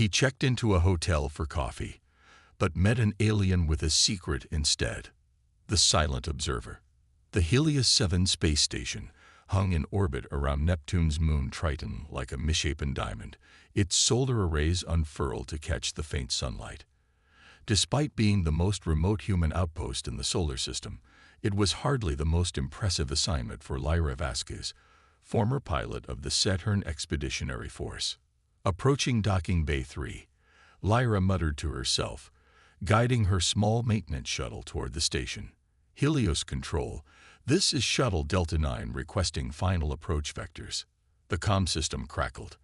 He checked into a hotel for coffee, but met an alien with a secret instead: the silent observer. The Helios 7 space station hung in orbit around Neptune's moon Triton like a misshapen diamond, its solar arrays unfurled to catch the faint sunlight. Despite being the most remote human outpost in the solar system, it was hardly the most impressive assignment for Lyra Vasquez, former pilot of the Saturn Expeditionary Force. Approaching Docking Bay 3, Lyra muttered to herself, guiding her small maintenance shuttle toward the station. Helios Control, this is Shuttle Delta 9 requesting final approach vectors. The comm system crackled.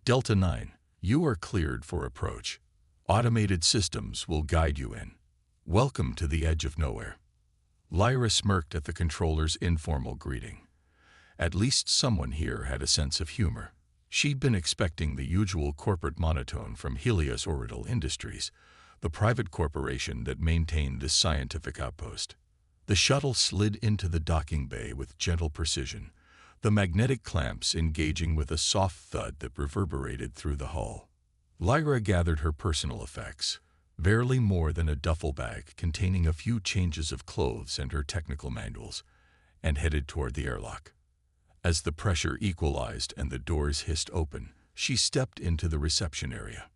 Delta 9, you are cleared for approach. Automated systems will guide you in. Welcome to the edge of nowhere. Lyra smirked at the controller's informal greeting. At least someone here had a sense of humor. She'd been expecting the usual corporate monotone from Helios Orbital Industries, the private corporation that maintained this scientific outpost. The shuttle slid into the docking bay with gentle precision, the magnetic clamps engaging with a soft thud that reverberated through the hull. Lyra gathered her personal effects, barely more than a duffel bag containing a few changes of clothes and her technical manuals, and headed toward the airlock. As the pressure equalized and the doors hissed open, she stepped into the reception area.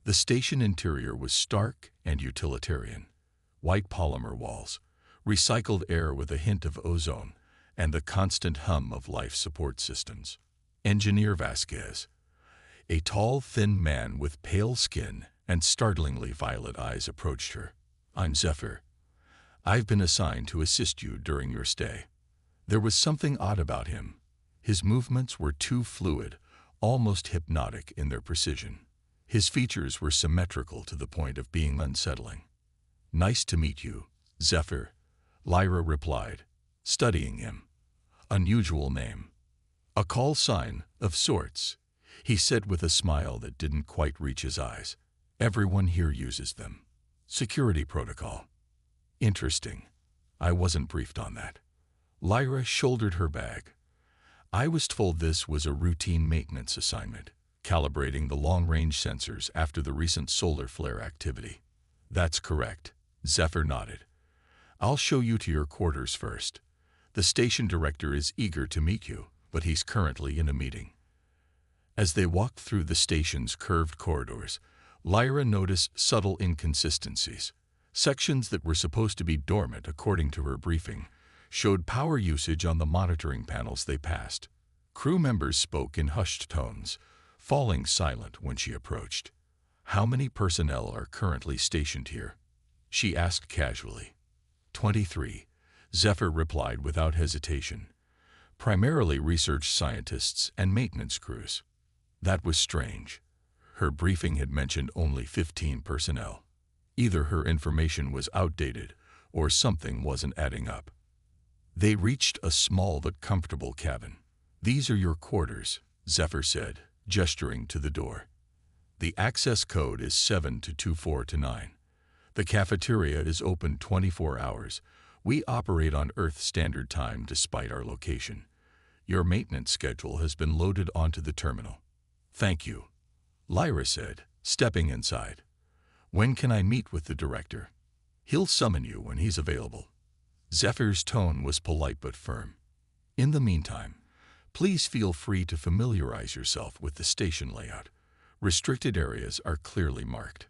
The station interior was stark and utilitarian. White polymer walls, recycled air with a hint of ozone, and the constant hum of life support systems. Engineer Vasquez, a tall, thin man with pale skin and startlingly violet eyes, approached her. I'm Zephyr. I've been assigned to assist you during your stay. There was something odd about him. His movements were too fluid, almost hypnotic in their precision. His features were symmetrical to the point of being unsettling. Nice to meet you, Zephyr, Lyra replied, studying him. Unusual name. A call sign, of sorts, he said with a smile that didn't quite reach his eyes. Everyone here uses them. Security protocol. Interesting. I wasn't briefed on that. Lyra shouldered her bag. I was told this was a routine maintenance assignment, calibrating the long-range sensors after the recent solar flare activity. That's correct, Zephyr nodded. I'll show you to your quarters first. The station director is eager to meet you, but he's currently in a meeting. As they walked through the station's curved corridors, Lyra noticed subtle inconsistencies. Sections that were supposed to be dormant, according to her briefing, showed power usage on the monitoring panels they passed. Crew members spoke in hushed tones, falling silent when she approached. How many personnel are currently stationed here? She asked casually. 23, Zephyr replied without hesitation. Primarily research scientists and maintenance crews. That was strange. Her briefing had mentioned only 15 personnel. Either her information was outdated or something wasn't adding up. They reached a small but comfortable cabin. These are your quarters, Zephyr said, gesturing to the door. The access code is 722429. The cafeteria is open 24 hours. We operate on Earth Standard Time despite our location. Your maintenance schedule has been loaded onto the terminal. Thank you, Lyra said, stepping inside. When can I meet with the director? He'll summon you when he's available. Zephyr's tone was polite but firm. In the meantime, please feel free to familiarize yourself with the station layout. Restricted areas are clearly marked.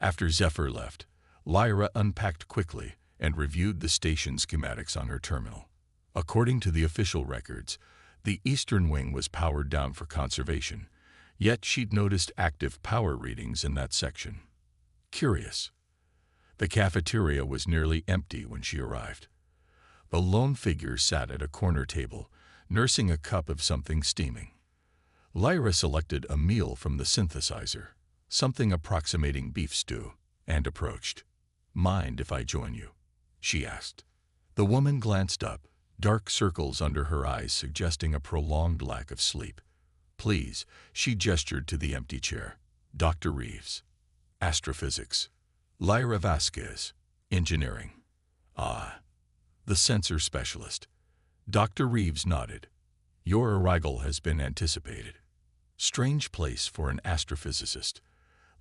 After Zephyr left, Lyra unpacked quickly and reviewed the station schematics on her terminal. According to the official records, the eastern wing was powered down for conservation, yet she'd noticed active power readings in that section. Curious. The cafeteria was nearly empty when she arrived. The lone figure sat at a corner table, nursing a cup of something steaming. Lyra selected a meal from the synthesizer, something approximating beef stew, and approached. Mind if I join you? She asked. The woman glanced up, dark circles under her eyes suggesting a prolonged lack of sleep. Please, she gestured to the empty chair. Dr. Reeves. Astrophysics. Lyra Vasquez. Engineering. Ah. The sensor specialist. Dr. Reeves nodded. Your arrival has been anticipated. Strange place for an astrophysicist.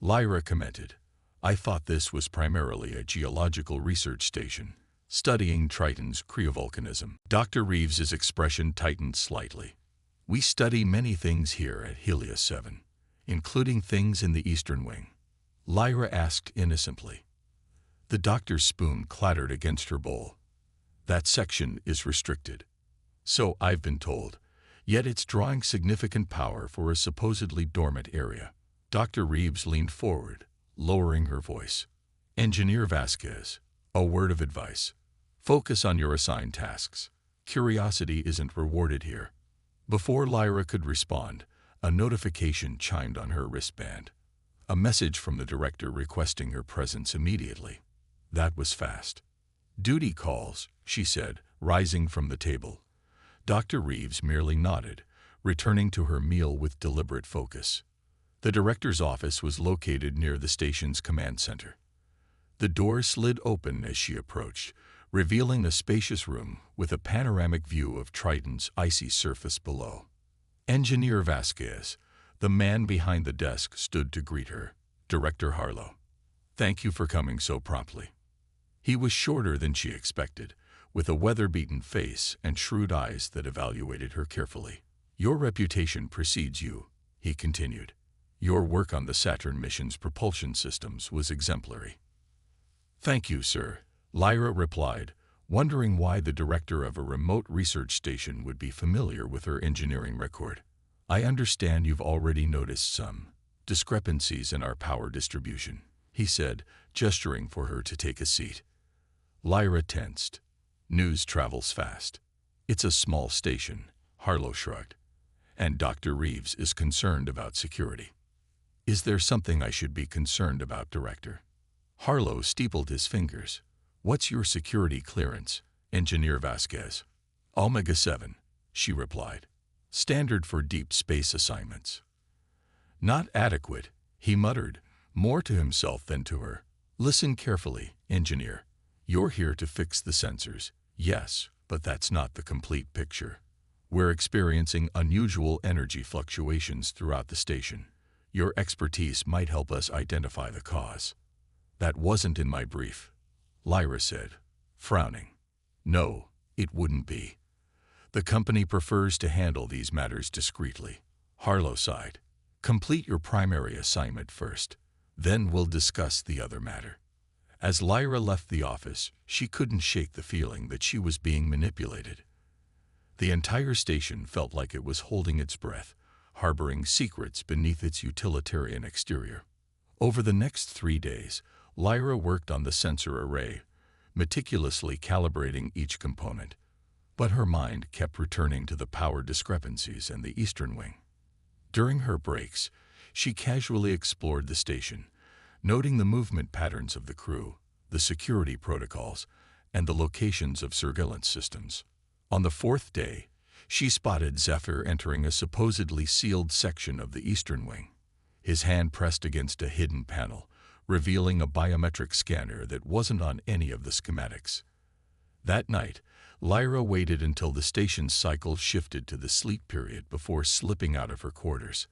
Lyra commented, "I thought this was primarily a geological research station, studying Triton's cryovolcanism." Dr. Reeves's expression tightened slightly. "We study many things here at Helios 7, including things in the Eastern Wing," Lyra asked innocently. The doctor's spoon clattered against her bowl. "That section is restricted. So I've been told, yet it's drawing significant power for a supposedly dormant area." Dr. Reeves leaned forward, lowering her voice. "Engineer Vasquez, a word of advice. Focus on your assigned tasks. Curiosity isn't rewarded here." Before Lyra could respond, a notification chimed on her wristband. A message from the director requesting her presence immediately. That was fast. "Duty calls," she said, rising from the table. Dr. Reeves merely nodded, returning to her meal with deliberate focus. The director's office was located near the station's command center. The door slid open as she approached, revealing a spacious room with a panoramic view of Triton's icy surface below. Engineer Vasquez, the man behind the desk, stood to greet her. "Director Harlow, thank you for coming so promptly." He was shorter than she expected, with a weather-beaten face and shrewd eyes that evaluated her carefully. "Your reputation precedes you," he continued. "Your work on the Saturn mission's propulsion systems was exemplary." "Thank you, sir," Lyra replied, wondering why the director of a remote research station would be familiar with her engineering record. "I understand you've already noticed some discrepancies in our power distribution," he said, gesturing for her to take a seat. Lyra tensed. "News travels fast. It's a small station," Harlow shrugged. "And Dr. Reeves is concerned about security." "Is there something I should be concerned about, Director?" Harlow steepled his fingers. "What's your security clearance, Engineer Vasquez?" "Omega-7, she replied. "Standard for deep space assignments." "Not adequate," he muttered, more to himself than to her. "Listen carefully, Engineer. You're here to fix the sensors, yes, but that's not the complete picture. We're experiencing unusual energy fluctuations throughout the station. Your expertise might help us identify the cause." "That wasn't in my brief," Lyra said, frowning. "No, it wouldn't be. The company prefers to handle these matters discreetly." Harlow sighed. "Complete your primary assignment first, then we'll discuss the other matter." As Lyra left the office, she couldn't shake the feeling that she was being manipulated. The entire station felt like it was holding its breath, harboring secrets beneath its utilitarian exterior. Over the next 3 days, Lyra worked on the sensor array, meticulously calibrating each component. But her mind kept returning to the power discrepancies and the Eastern Wing. During her breaks, she casually explored the station, noting the movement patterns of the crew, the security protocols, and the locations of surveillance systems. On the 4th day, she spotted Zephyr entering a supposedly sealed section of the Eastern Wing. His hand pressed against a hidden panel, revealing a biometric scanner that wasn't on any of the schematics. That night, Lyra waited until the station's cycle shifted to the sleep period before slipping out of her quarters.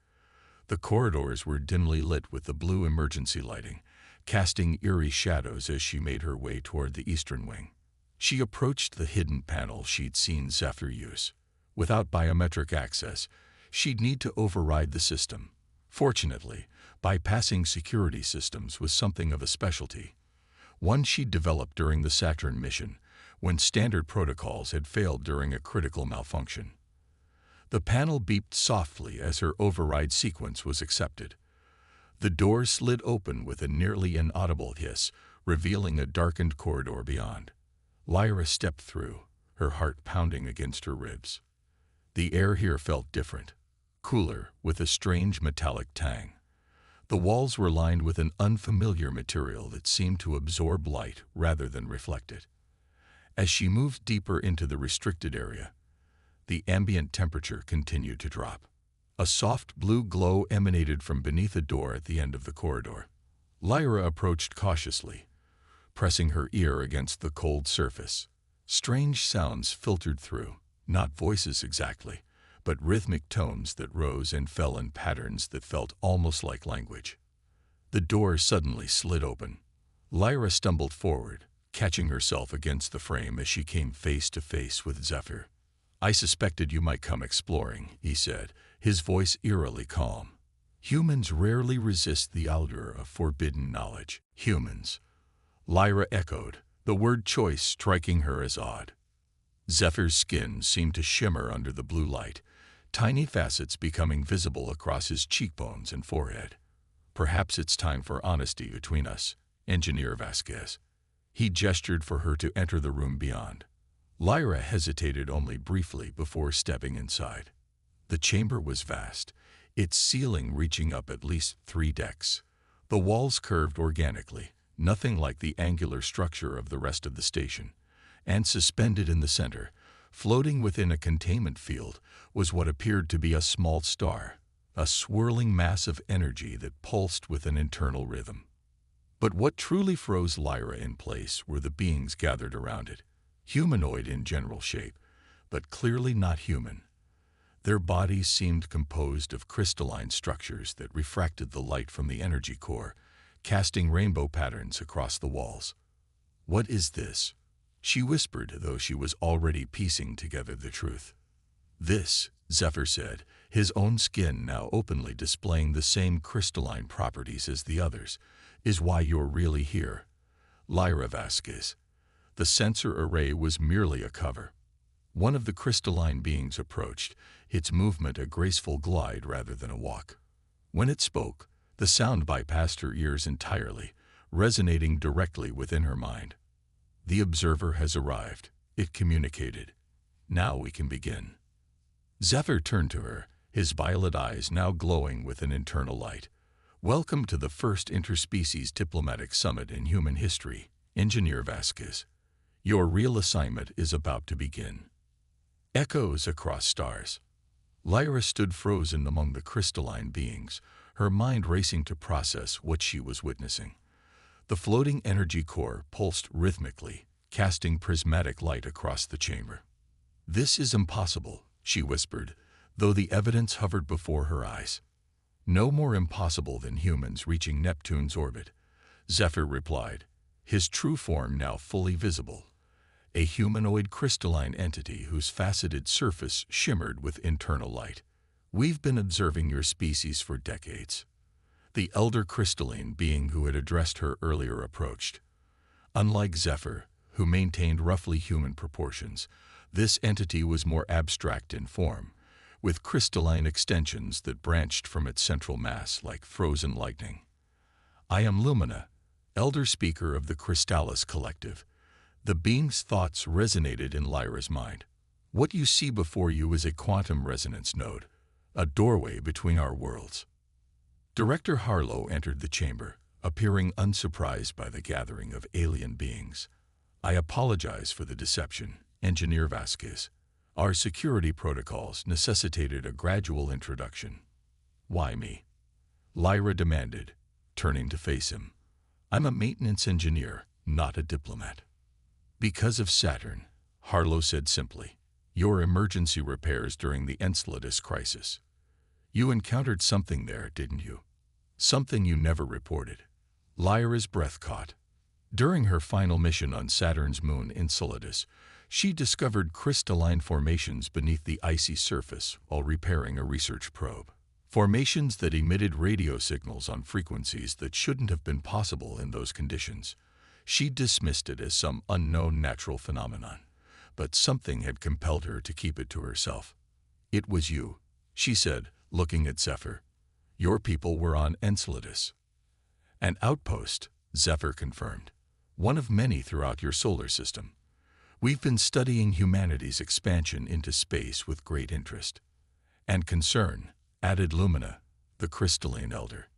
The corridors were dimly lit with the blue emergency lighting, casting eerie shadows as she made her way toward the Eastern Wing. She approached the hidden panel she'd seen Zephyr use. Without biometric access, she'd need to override the system. Fortunately, bypassing security systems was something of a specialty, one she'd developed during the Saturn mission, when standard protocols had failed during a critical malfunction. The panel beeped softly as her override sequence was accepted. The door slid open with a nearly inaudible hiss, revealing a darkened corridor beyond. Lyra stepped through, her heart pounding against her ribs. The air here felt different, cooler, with a strange metallic tang. The walls were lined with an unfamiliar material that seemed to absorb light rather than reflect it. As she moved deeper into the restricted area, the ambient temperature continued to drop. A soft blue glow emanated from beneath a door at the end of the corridor. Lyra approached cautiously, pressing her ear against the cold surface. Strange sounds filtered through, not voices exactly, but rhythmic tones that rose and fell in patterns that felt almost like language. The door suddenly slid open. Lyra stumbled forward, catching herself against the frame as she came face to face with Zephyr. "I suspected you might come exploring," he said, his voice eerily calm. "Humans rarely resist the allure of forbidden knowledge." "Humans," Lyra echoed, the word choice striking her as odd. Zephyr's skin seemed to shimmer under the blue light, tiny facets becoming visible across his cheekbones and forehead. "Perhaps it's time for honesty between us, Engineer Vasquez." He gestured for her to enter the room beyond. Lyra hesitated only briefly before stepping inside. The chamber was vast, its ceiling reaching up at least 3 decks. The walls curved organically, nothing like the angular structure of the rest of the station, and suspended in the center, floating within a containment field, was what appeared to be a small star, a swirling mass of energy that pulsed with an internal rhythm. But what truly froze Lyra in place were the beings gathered around it, humanoid in general shape, but clearly not human. Their bodies seemed composed of crystalline structures that refracted the light from the energy core, casting rainbow patterns across the walls. "What is this?" she whispered, though she was already piecing together the truth. "This," Zephyr said, his own skin now openly displaying the same crystalline properties as the others, "is why you're really here, Lyra Vasquez." The sensor array was merely a cover. One of the crystalline beings approached, its movement a graceful glide rather than a walk. When it spoke, the sound bypassed her ears entirely, resonating directly within her mind. "The observer has arrived," it communicated. "Now we can begin." Zephyr turned to her, his violet eyes now glowing with an internal light. "Welcome to the first interspecies diplomatic summit in human history, Engineer Vasquez. Your real assignment is about to begin." Echoes across stars. Lyra stood frozen among the crystalline beings, her mind racing to process what she was witnessing. The floating energy core pulsed rhythmically, casting prismatic light across the chamber. "This is impossible," she whispered, though the evidence hovered before her eyes. "No more impossible than humans reaching Neptune's orbit," Zephyr replied, his true form now fully visible. A humanoid crystalline entity whose faceted surface shimmered with internal light. "We've been observing your species for decades." The elder crystalline being who had addressed her earlier approached. Unlike Zephyr, who maintained roughly human proportions, this entity was more abstract in form, with crystalline extensions that branched from its central mass like frozen lightning. "I am Lumina, elder speaker of the Crystallis Collective." The being's thoughts resonated in Lyra's mind. "What you see before you is a quantum resonance node, a doorway between our worlds." Director Harlow entered the chamber, appearing unsurprised by the gathering of alien beings. "I apologize for the deception, Engineer Vasquez. Our security protocols necessitated a gradual introduction." "Why me?" Lyra demanded, turning to face him. "I'm a maintenance engineer, not a diplomat." "Because of Saturn," Harlow said simply. "Your emergency repairs during the Enceladus crisis. You encountered something there, didn't you? Something you never reported." Lyra's breath caught. During her final mission on Saturn's moon Enceladus, she discovered crystalline formations beneath the icy surface while repairing a research probe. Formations that emitted radio signals on frequencies that shouldn't have been possible in those conditions. She dismissed it as some unknown natural phenomenon, but something had compelled her to keep it to herself. "It was you," she said, looking at Zephyr. "Your people were on Enceladus." "An outpost," Zephyr confirmed. "One of many throughout your solar system. We've been studying humanity's expansion into space with great interest." "And concern," added Lumina, the crystalline elder.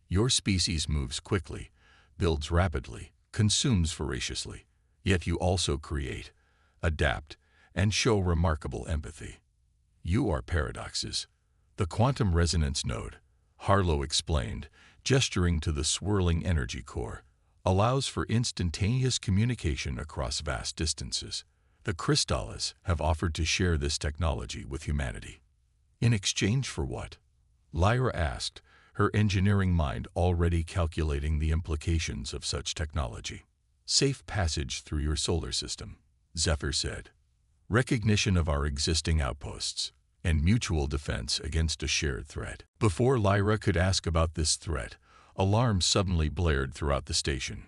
"Your species moves quickly, builds rapidly, consumes voraciously, yet you also create, adapt, and show remarkable empathy. You are paradoxes." "The quantum resonance node," Harlow explained, gesturing to the swirling energy core, "allows for instantaneous communication across vast distances. The Crystallis have offered to share this technology with humanity." "In exchange for what?" Lyra asked, her engineering mind already calculating the implications of such technology. Safe passage through your solar system, Zephyr said. Recognition of our existing outposts, and mutual defense against a shared threat. Before Lyra could ask about this threat, alarms suddenly blared throughout the station.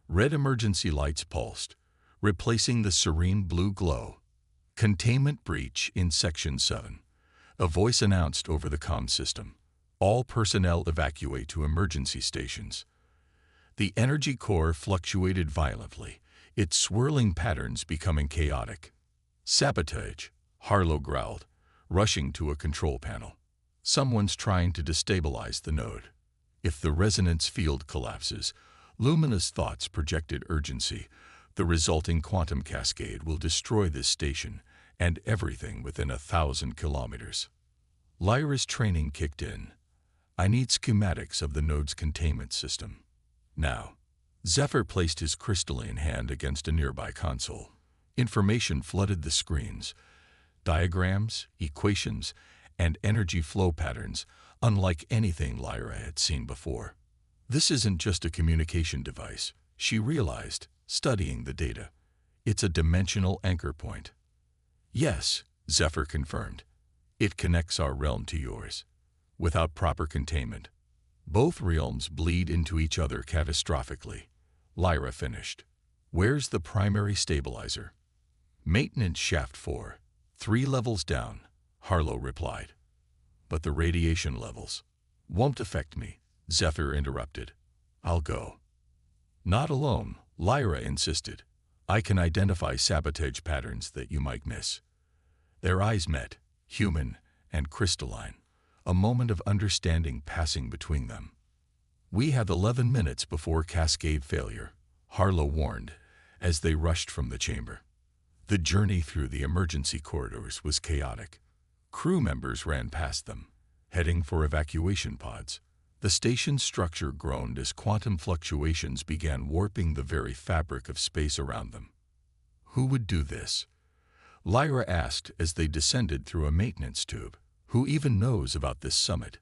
Red emergency lights pulsed, replacing the serene blue glow. Containment breach in Section 7. A voice announced over the comm system. All personnel evacuate to emergency stations. The energy core fluctuated violently, its swirling patterns becoming chaotic. Sabotage, Harlow growled, rushing to a control panel. Someone's trying to destabilize the node. If the resonance field collapses, luminous thoughts projected urgency. The resulting quantum cascade will destroy this station and everything within 1,000 kilometers. Lyra's training kicked in. I need schematics of the node's containment system. Now. Zephyr placed his crystalline hand against a nearby console. Information flooded the screens. Diagrams, equations, and energy flow patterns, unlike anything Lyra had seen before. This isn't just a communication device, she realized, studying the data. It's a dimensional anchor point. Yes, Zephyr confirmed. It connects our realm to yours. Without proper containment, both realms bleed into each other catastrophically. Lyra finished. Where's the primary stabilizer? Maintenance shaft 4, 3 levels down, Harlow replied. But the radiation levels won't affect me, Zephyr interrupted. I'll go. Not alone, Lyra insisted. I can identify sabotage patterns that you might miss. Their eyes met, human and crystalline, a moment of understanding passing between them. We have 11 minutes before cascade failure, Harlow warned, as they rushed from the chamber. The journey through the emergency corridors was chaotic. Crew members ran past them, heading for evacuation pods. The station's structure groaned as quantum fluctuations began warping the very fabric of space around them. Who would do this? Lyra asked as they descended through a maintenance tube. Who even knows about this summit?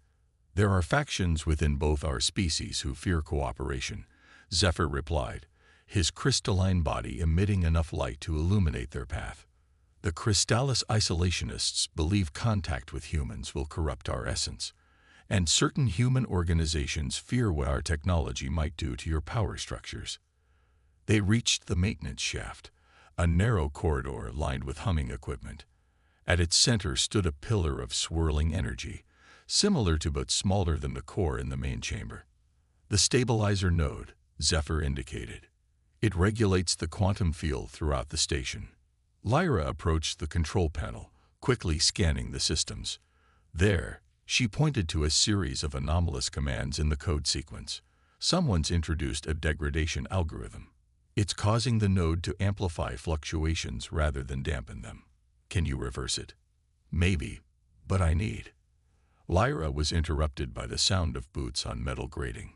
There are factions within both our species who fear cooperation, Zephyr replied, his crystalline body emitting enough light to illuminate their path. The Crystallis isolationists believe contact with humans will corrupt our essence, and certain human organizations fear what our technology might do to your power structures. They reached the maintenance shaft, a narrow corridor lined with humming equipment. At its center stood a pillar of swirling energy, similar to but smaller than the core in the main chamber. The stabilizer node, Zephyr indicated. It regulates the quantum field throughout the station. Lyra approached the control panel, quickly scanning the systems. There, she pointed to a series of anomalous commands in the code sequence. Someone's introduced a degradation algorithm. It's causing the node to amplify fluctuations rather than dampen them. Can you reverse it? Maybe, but I need. Lyra was interrupted by the sound of boots on metal grating.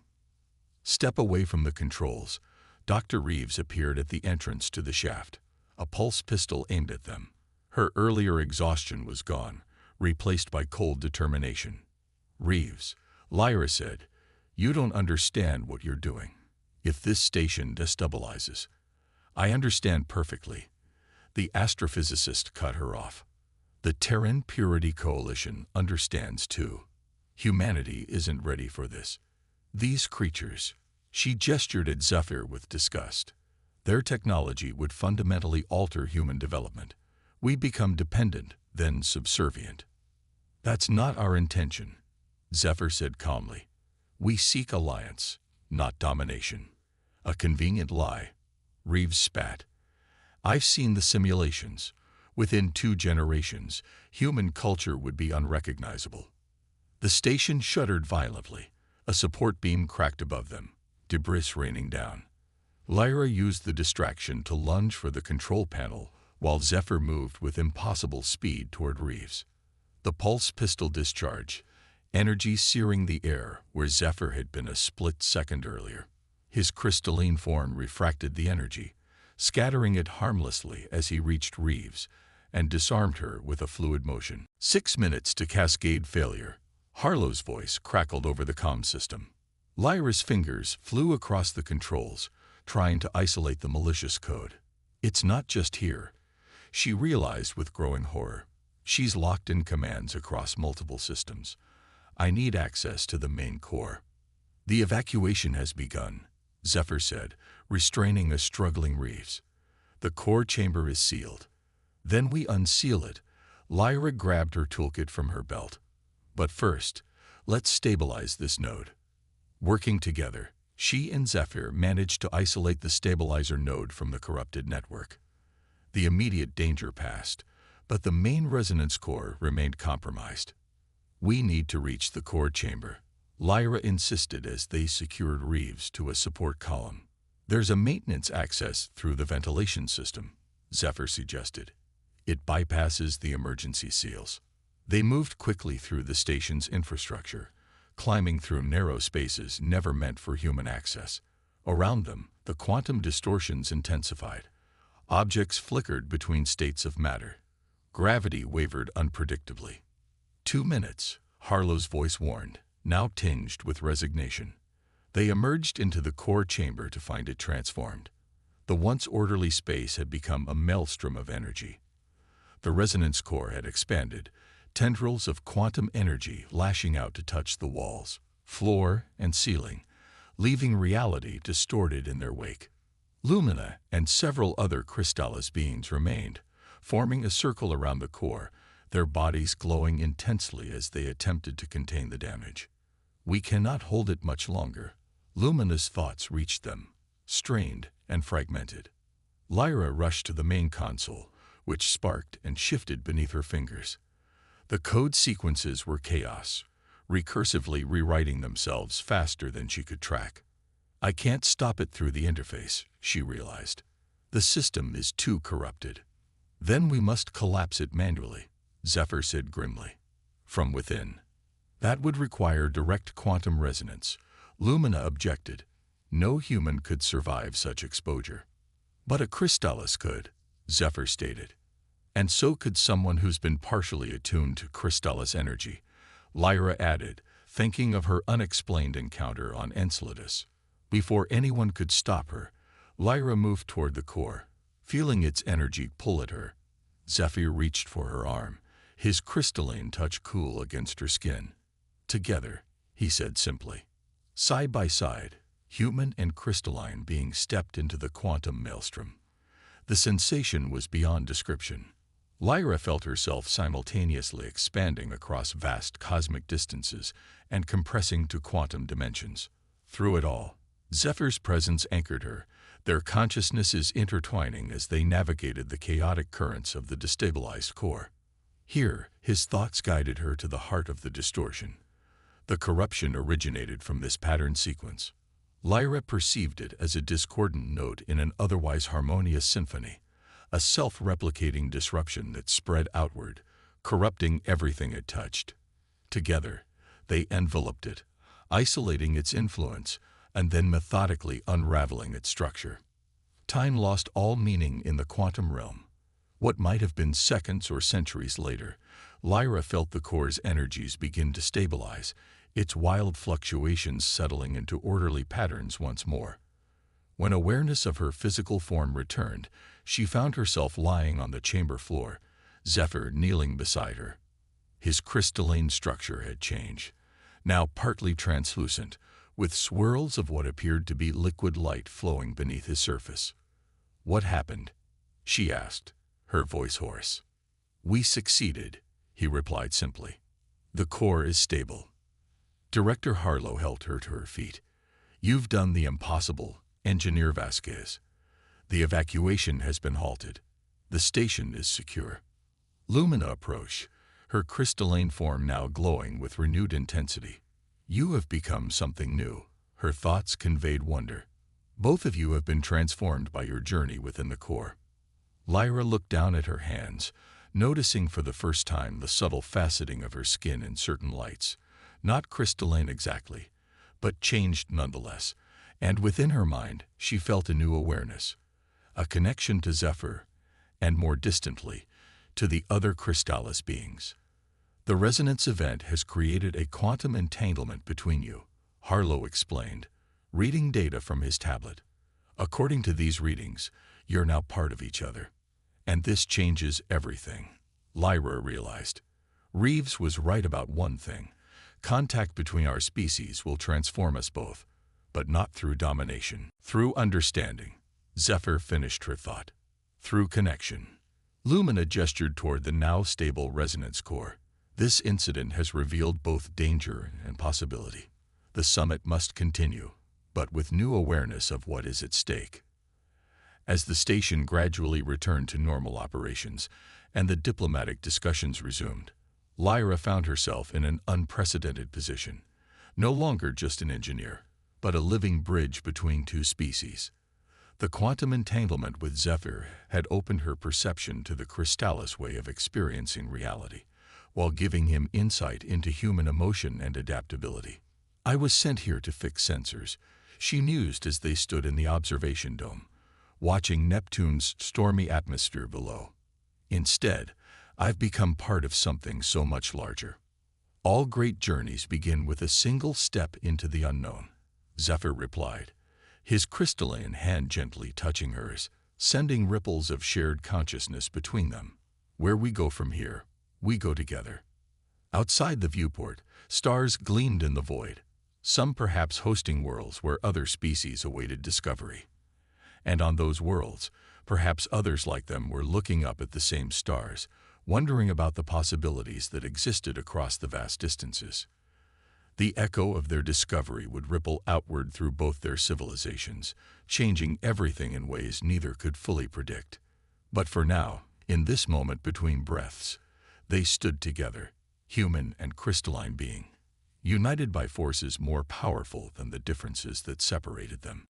Step away from the controls. Dr. Reeves appeared at the entrance to the shaft, a pulse pistol aimed at them. Her earlier exhaustion was gone, replaced by cold determination. Reeves, Lyra said, you don't understand what you're doing. If this station destabilizes, I understand perfectly. The astrophysicist cut her off. The Terran Purity Coalition understands too. Humanity isn't ready for this. These creatures, she gestured at Zephyr with disgust. Their technology would fundamentally alter human development. We become dependent, then subservient. That's not our intention, Zephyr said calmly. We seek alliance, not domination. A convenient lie, Reeves spat. I've seen the simulations. Within 2 generations, human culture would be unrecognizable. The station shuddered violently. A support beam cracked above them, debris raining down. Lyra used the distraction to lunge for the control panel while Zephyr moved with impossible speed toward Reeves. The pulse pistol discharged, energy searing the air where Zephyr had been a split second earlier. His crystalline form refracted the energy, scattering it harmlessly as he reached Reeves and disarmed her with a fluid motion. 6 minutes to cascade failure, Harlow's voice crackled over the comm system. Lyra's fingers flew across the controls, trying to isolate the malicious code. It's not just here, she realized with growing horror. She's locked in commands across multiple systems. I need access to the main core. The evacuation has begun, Zephyr said, restraining a struggling Reeves. The core chamber is sealed. Then we unseal it. Lyra grabbed her toolkit from her belt. But first, let's stabilize this node. Working together, she and Zephyr managed to isolate the stabilizer node from the corrupted network. The immediate danger passed, but the main resonance core remained compromised. We need to reach the core chamber, Lyra insisted as they secured Reeves to a support column. There's a maintenance access through the ventilation system, Zephyr suggested. It bypasses the emergency seals. They moved quickly through the station's infrastructure, climbing through narrow spaces never meant for human access. Around them, the quantum distortions intensified. Objects flickered between states of matter. Gravity wavered unpredictably. 2 minutes, Harlow's voice warned, now tinged with resignation. They emerged into the core chamber to find it transformed. The once orderly space had become a maelstrom of energy. The resonance core had expanded, tendrils of quantum energy lashing out to touch the walls, floor, and ceiling, leaving reality distorted in their wake. Lumina and several other Crystallis beings remained, forming a circle around the core, their bodies glowing intensely as they attempted to contain the damage. We cannot hold it much longer. Lumina's thoughts reached them, strained and fragmented. Lyra rushed to the main console, which sparked and shifted beneath her fingers. The code sequences were chaos, recursively rewriting themselves faster than she could track. I can't stop it through the interface, she realized. The system is too corrupted. Then we must collapse it manually, Zephyr said grimly. From within. That would require direct quantum resonance, Lumina objected. No human could survive such exposure. But a Crystallis could, Zephyr stated. And so could someone who's been partially attuned to Crystallis energy, Lyra added, thinking of her unexplained encounter on Enceladus. Before anyone could stop her, Lyra moved toward the core, feeling its energy pull at her. Zephyr reached for her arm, his crystalline touch cool against her skin. Together, he said simply. Side by side, human and crystalline beings stepped into the quantum maelstrom. The sensation was beyond description. Lyra felt herself simultaneously expanding across vast cosmic distances and compressing to quantum dimensions. Through it all, Zephyr's presence anchored her, their consciousnesses intertwining as they navigated the chaotic currents of the destabilized core. Here, his thoughts guided her to the heart of the distortion. The corruption originated from this pattern sequence. Lyra perceived it as a discordant note in an otherwise harmonious symphony, a self-replicating disruption that spread outward, corrupting everything it touched. Together, they enveloped it, isolating its influence, and then methodically unraveling its structure. Time lost all meaning in the quantum realm. What might have been seconds or centuries later, Lyra felt the core's energies begin to stabilize, its wild fluctuations settling into orderly patterns once more. When awareness of her physical form returned, she found herself lying on the chamber floor, Zephyr kneeling beside her. His crystalline structure had changed, now partly translucent, with swirls of what appeared to be liquid light flowing beneath his surface. "What happened?" she asked, her voice hoarse. "We succeeded," he replied simply. "The core is stable." Director Harlow helped her to her feet. "You've done the impossible, Engineer Vasquez. The evacuation has been halted. The station is secure." Lumina approached, her crystalline form now glowing with renewed intensity. "You have become something new," her thoughts conveyed wonder. "Both of you have been transformed by your journey within the core." Lyra looked down at her hands, noticing for the first time the subtle faceting of her skin in certain lights. Not crystalline exactly, but changed nonetheless, and within her mind she felt a new awareness, a connection to Zephyr, and more distantly, to the other Crystallis beings. The resonance event has created a quantum entanglement between you, Harlow explained, reading data from his tablet. According to these readings, you're now part of each other. And this changes everything, Lyra realized. Reeves was right about one thing. Contact between our species will transform us both, but not through domination. Through understanding. Zephyr finished her thought. Through connection. Lumina gestured toward the now stable resonance core. This incident has revealed both danger and possibility. The summit must continue, but with new awareness of what is at stake. As the station gradually returned to normal operations and the diplomatic discussions resumed, Lyra found herself in an unprecedented position. No longer just an engineer, but a living bridge between two species. The quantum entanglement with Zephyr had opened her perception to the Crystallis way of experiencing reality, while giving him insight into human emotion and adaptability. "I was sent here to fix sensors," she mused as they stood in the observation dome, watching Neptune's stormy atmosphere below. "Instead, I've become part of something so much larger. All great journeys begin with a single step into the unknown," Zephyr replied, his crystalline hand gently touching hers, sending ripples of shared consciousness between them. "Where we go from here, we go together." Outside the viewport, stars gleamed in the void, some perhaps hosting worlds where other species awaited discovery. And on those worlds, perhaps others like them were looking up at the same stars, wondering about the possibilities that existed across the vast distances. The echo of their discovery would ripple outward through both their civilizations, changing everything in ways neither could fully predict. But for now, in this moment between breaths, they stood together, human and crystalline being, united by forces more powerful than the differences that separated them.